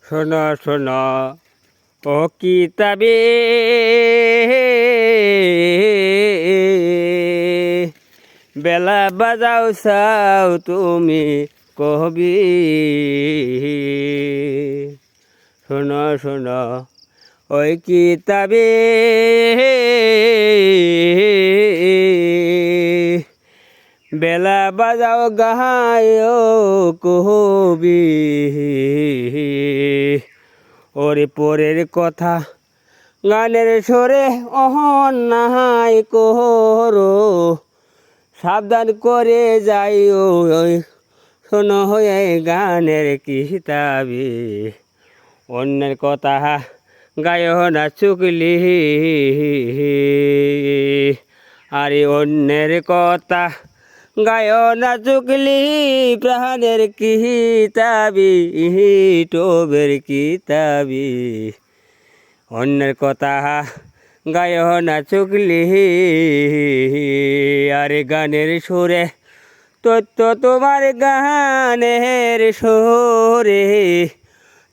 শোনো শোনো ও কিতাবে বেলা বাজাও চাও তুমি কবি। শোনো শোনো ওই কিতাবে বেলা বাজাও গাহায় কবি। ওরে পরের কথা গানের সুরে অহন নাহাই কোহরো, সাবধান করে যাইও শোনো হয়ে গানের কিতাবে। অন্যের কথা গায়ো না চুগলি, আরে অন্যের কথা গায়ো না চুগলি। প্রাণের কিতাবি টোবের কিতাবি, অন্যের কথা গায়ো না চুগলি। আরে গানের সুরে তথ্য তোমার গানের সুরে,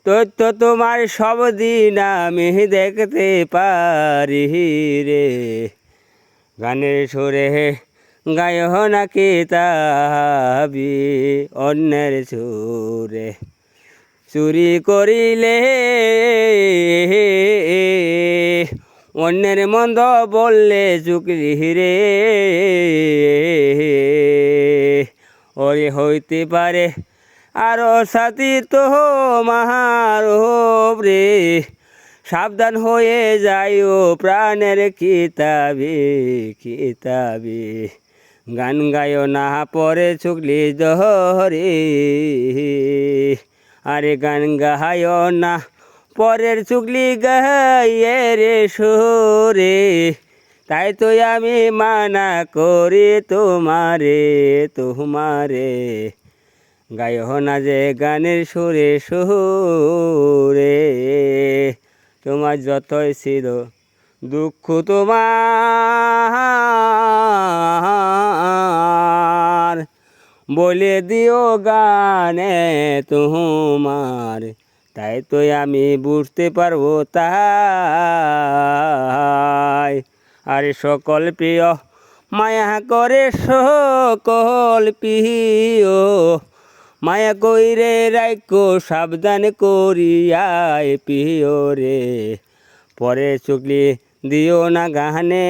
তথ্য তোমার সব দিন আমি দেখতে পারি রে। গানের সুরে গায়ো না কিতাবি, অন্যের সুরে চুরি করিলে অন্যের মন্দ বললে চুকলি রে। ওরে হইতে পারে আরো সাথী তো মাহার রে, সাবধান হয়ে যাইও প্রাণের কিতাবে কিতাবে। গান গায়ো না পরে চুগলি দহরে, আরে গান গায়ো না পরের চুগলি গাইয়ে রে সুরে। তাই তো আমি মানা করি তোমারে তোমারে, গায়ো না যে গানের সুরে সুরে। তোমার যতই ছিল দুঃখ তোমার, বলে দিও গানে তোমার। তাই তো আমি বুঝতে পারবো তাই। আর সকল প্রিয় মায়া করে সকল প্রিয়, মায়া কইরে রাইকো সাবধান করিয়ায় প্রিয় রে। পরে চুগলি দিও না গানে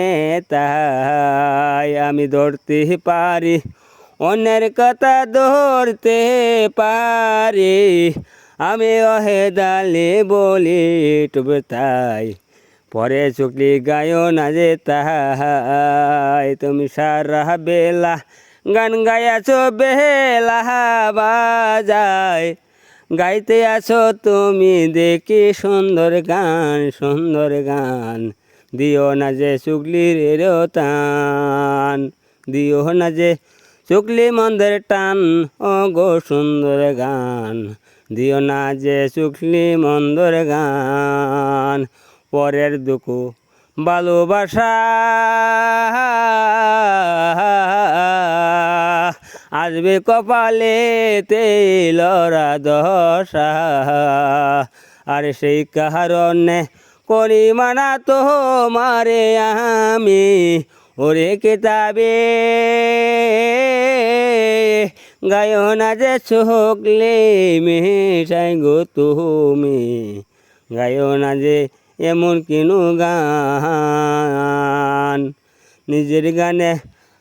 তাই, আমি ধরতে পারি অন্যের কথা ধরতে পারি। আমি অহেদালে বলি টুবে তাই, পরে চুগলি গায়ো না যে তাই। তুমি সারা বেলা গান গাইয়াছো বেলা বাজায়, গাইতে আছো তুমি দেখি সুন্দর গান সুন্দর গান। দিও না যে চুগলির টান, দিও না যে চুগলি মন্দের টান। ও গো সুন্দর গান, দিও না যে চুগলি মন্দর গান। পরের দুঃখ ভালোবাসা আসবে কপালে তেলরা দশা, আর সেই কারণে করি মানা তোমারে আমি। ওরে কিতাবে গায়ো না যে চুগলি মিশাই গো তুমি, গায়ো না যে এমন কিনু গান। নিজের গানে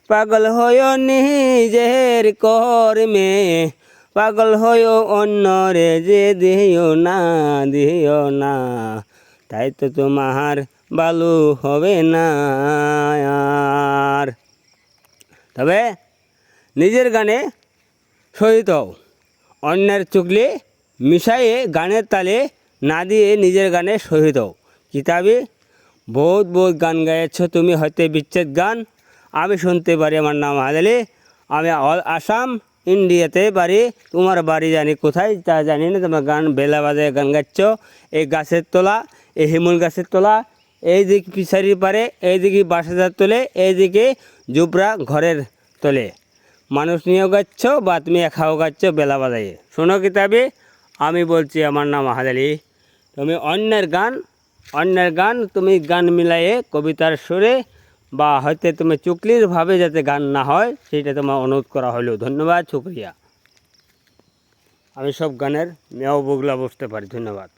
পাগল হইও নিজের কর্মে, পাগল হইও অন্যরে যে দিও না দিও না। তাই তো তোমার ভালো হবে না। আর তবে নিজের গানে শহীদ হও, অন্যের চুগলি মিশাইয়ে গানের তালে না দিয়ে নিজের গানে শহীদ হও। কিতাবে বহুত বহুত গান গাইছ তুমি, হয়তো বিচ্ছেদ গান আমি শুনতে পারি। আমার নাম আদালি, আমি অল আসাম ইন্ডিয়াতে বাড়ি। তোমার বাড়ি জানি কোথায় তা জানি না। তোমার গান বেলা বাজায় গান গাচ্ছ এই গাছের তলা, এই হিমুল গাছের তলা, এইদিকে পিছারির পারে, এইদিকে বাসাদার তোলে, এইদিকে জুবরা ঘরের তোলে। মানুষ নিয়েও গাচ্ছ বা তুমি একাও গাচ্ছ বেলা বাজাইয়ে। শোনো কিতাবে আমি বলছি আমার নাম আহাদ আলী। তুমি অন্যের গান তুমি গান মিলাইয়ে কবিতার সুরে বা হয়তো তুমি চুকলির ভাবে যাতে গান না হয় সেইটা তোমার অনুরোধ করা হলো। ধন্যবাদ, শুক্রিয়া। আমি সব গানের মেয়াও বগলা বুঝতে পারি। ধন্যবাদ।